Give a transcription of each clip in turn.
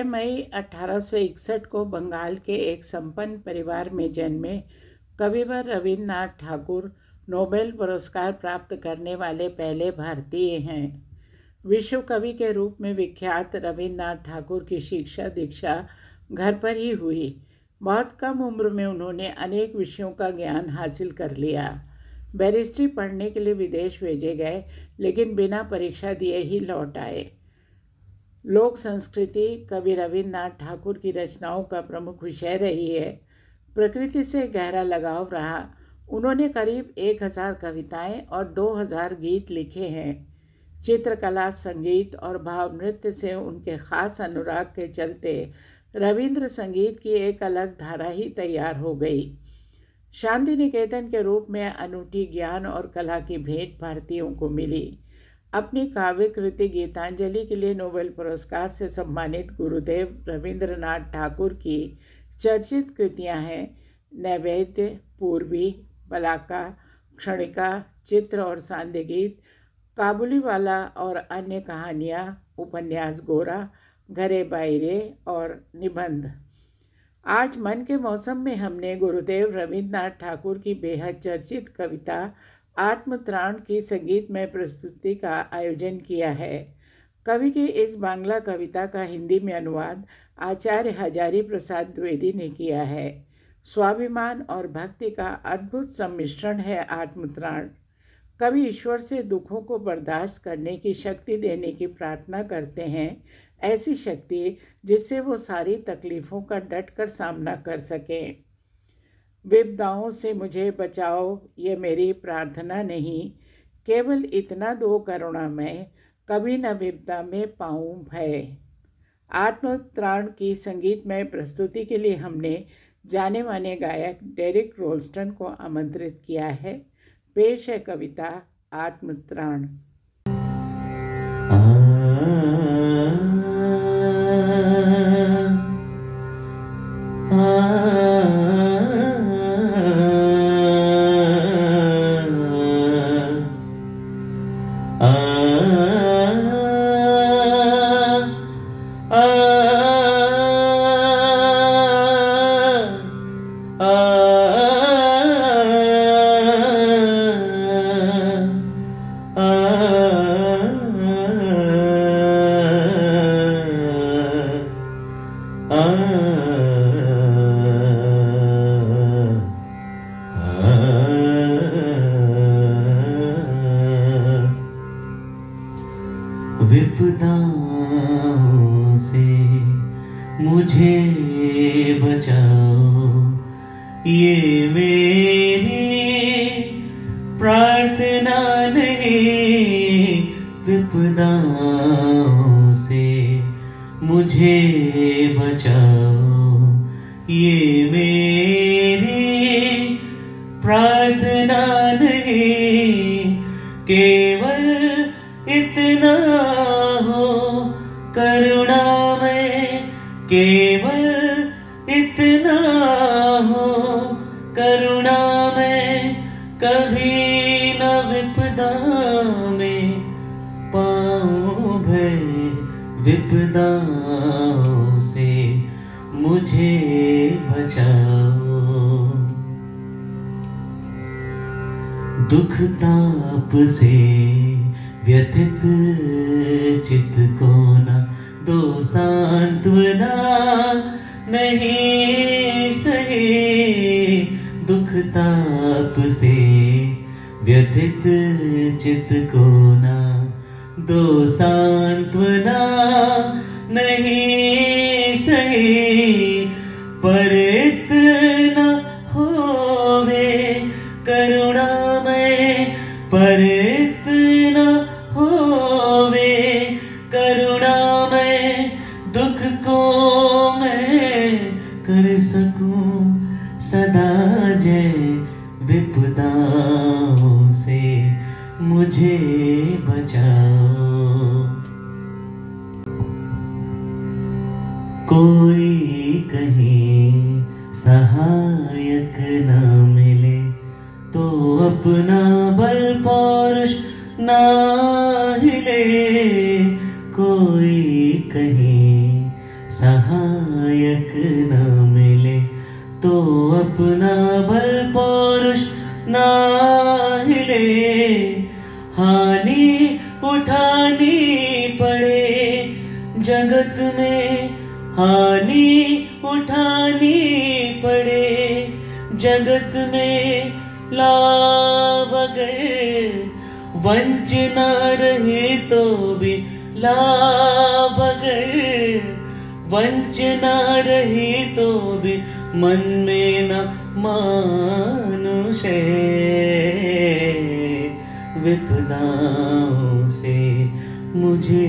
मई 1861 को बंगाल के एक संपन्न परिवार में जन्मे कविवर रविन्द्रनाथ ठाकुर नोबेल पुरस्कार प्राप्त करने वाले पहले भारतीय हैं। विश्व कवि के रूप में विख्यात रविन्द्रनाथ ठाकुर की शिक्षा दीक्षा घर पर ही हुई। बहुत कम उम्र में उन्होंने अनेक विषयों का ज्ञान हासिल कर लिया। बैरिस्ट्री पढ़ने के लिए विदेश भेजे गए, लेकिन बिना परीक्षा दिए ही लौट आए। लोक संस्कृति कवि रविन्द्रनाथ ठाकुर की रचनाओं का प्रमुख विषय रही है। प्रकृति से गहरा लगाव रहा। उन्होंने करीब 1000 कविताएं और 2000 गीत लिखे हैं। चित्रकला, संगीत और भाव नृत्य से उनके खास अनुराग के चलते रविंद्र संगीत की एक अलग धारा ही तैयार हो गई। शांति निकेतन के रूप में अनूठी ज्ञान और कला की भेंट भारतीयों को मिली। अपनी काव्य कृति गीतांजलि के लिए नोबेल पुरस्कार से सम्मानित गुरुदेव रविंद्रनाथ ठाकुर की चर्चित कृतियां हैं नैवेद्य, पूर्वी, पलाका, क्षणिका, चित्र और सांध्य गीत, काबुलीवाला और अन्य कहानियाँ, उपन्यास गोरा, घरे बायरे और निबंध। आज मन के मौसम में हमने गुरुदेव रविन्द्रनाथ ठाकुर की बेहद चर्चित कविता आत्मत्राण की संगीतमय प्रस्तुति का आयोजन किया है। कवि की इस बांग्ला कविता का हिंदी में अनुवाद आचार्य हजारी प्रसाद द्विवेदी ने किया है। स्वाभिमान और भक्ति का अद्भुत सम्मिश्रण है आत्मत्राण। कवि ईश्वर से दुखों को बर्दाश्त करने की शक्ति देने की प्रार्थना करते हैं, ऐसी शक्ति जिससे वो सारी तकलीफ़ों का डटकर सामना कर सकें। विपदाओं से मुझे बचाओ ये मेरी प्रार्थना नहीं, केवल इतना दो करुणामय, कभी न विपदा में पाऊँ भय। आत्मत्राण की संगीतमय प्रस्तुति के लिए हमने जाने माने गायक डेरिक रोल्स्टन को आमंत्रित किया है। पेश है कविता आत्मत्राण। विपदाओं से मुझे बचाओ ये मेरी प्रार्थना नहीं। विपदाओं से मुझे बचाओ ये मेरी प्रार्थना नहीं। केवल इतना हो करुणा में, केवल इतना हो करुणा में, कभी न विपदा में पाऊँ भय। विपदाओं से मुझे बचाओ। दुख ताप से व्यथित चित्त को न दो सांत्वना नहीं सही। दुख ताप से व्यथित चित्त को न दो सांत्वना नहीं सही। पर इतना होवे करुणा में, पर इतना होवे करुणा में, दुख को मैं कर सकूं सदा जय। विपदाओं से मुझे बचाओ। कोई कहीं सहायक न मिले तो अपना बल पौरुष ना हिले। कोई कहीं सहायक तो अपना बल पौरुष ना हिले, हानि उठानी पड़े जगत में, हानि उठानी पड़े जगत में, लाभ अगर वंच न रहे तो भी लाभ अगर वंच न रहे तो भी मन में न मानुष विपदाओं से मुझे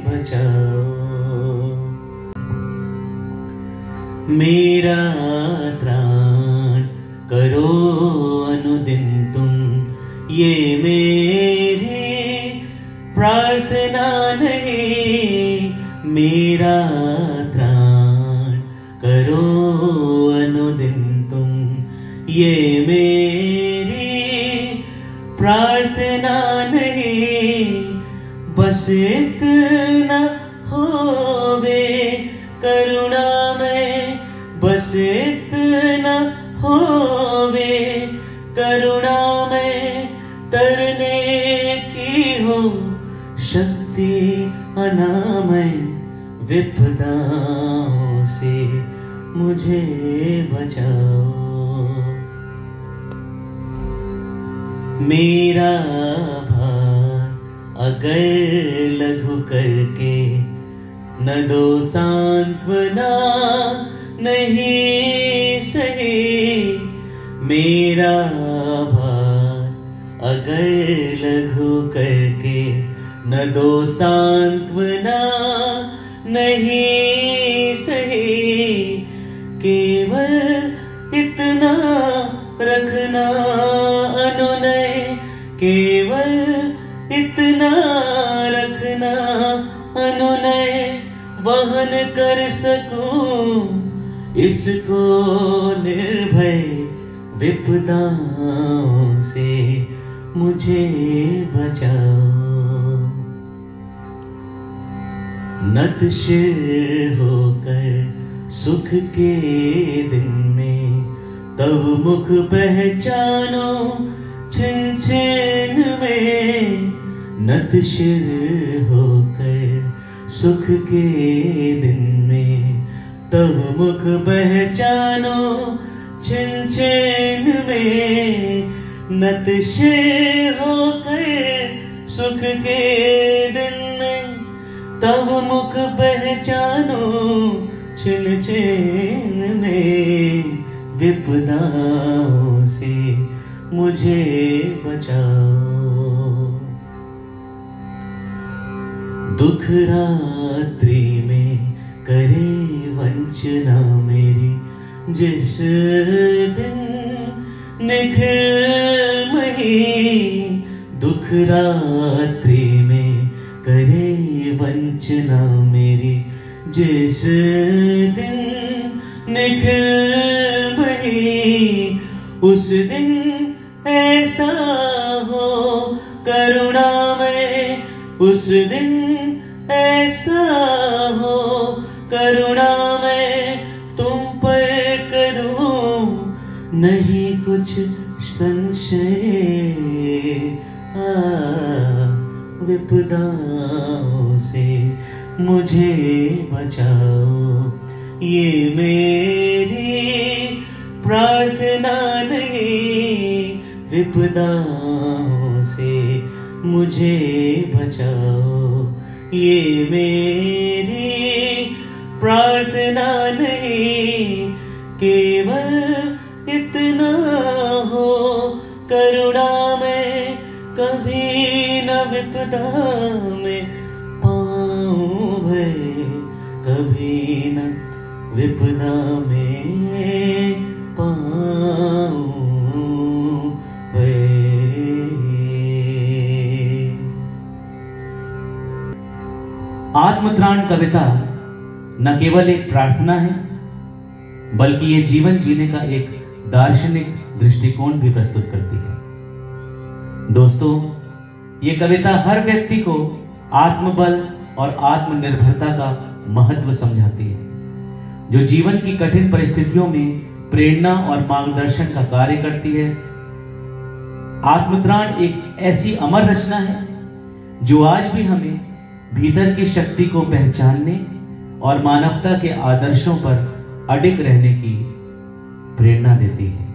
बचाओ। मेरा त्राण करो अनुदिन तुम, ये मेरी प्रार्थना नहीं। मेरा त्राण करो अनुदिन तुम, ये मेरी प्रार्थना नहीं। बस इतना होवे करुणा में, बस इतना होवे करुणा में, तरने की हो शक्ति अनामय, विपदाओं से मुझे बचाओ। मेरा भार अगर लघु करके न दो सांत्वना नहीं सही। मेरा भार अगर लघु करके न दो सांत्वना नहीं सही। केवल इतना रखना अनुनय, केवल इतना रखना अनुनय, वहन कर सकूं इसको निर्भय, विपदाओं से मुझे बचाओ। नत शिर होकर सुख के दिन में, तब मुख पहचानो छिन छिन में। नत शिर होकर सुख के दिन में, तब मुख पहचानो छिन छिन में। नत शिर होकर सुख के दिन में, तब मुख पहचानो छिन छिन में। विपदाओं से मुझे बचाओ। दुख रात्रि में करे वंचना मेरी, जिस दिन निखिल मही। दुख रात्रि में करे वंचना मेरी, जिस दिन निखिल मही। उस दिन ऐसा हो करुणा में, उस दिन ऐसा हो करुणा में, तुम पर करूं नहीं कुछ संशय। विपदाओं से मुझे बचाओ। ये मेरी प्रार्थना नहीं, विपदाओं से मुझे बचाओ। ये मेरी प्रार्थना नहीं, केवल इतना हो करुणा में, कभी न विपदा में पाऊं भय, कभी न विपदा में पाऊं भय। आत्मत्राण कविता न केवल एक प्रार्थना है, बल्कि ये जीवन जीने का एक दार्शनिक दृष्टिकोण भी प्रस्तुत करती है। दोस्तों, ये कविता हर व्यक्ति को आत्मबल और आत्मनिर्भरता का महत्व समझाती है, जो जीवन की कठिन परिस्थितियों में प्रेरणा और मार्गदर्शन का कार्य करती है। आत्मत्राण एक ऐसी अमर रचना है जो आज भी हमें भीतर की शक्ति को पहचानने और मानवता के आदर्शों पर अडिग रहने की प्रेरणा देती है।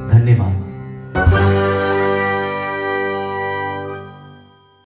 धन्यवाद।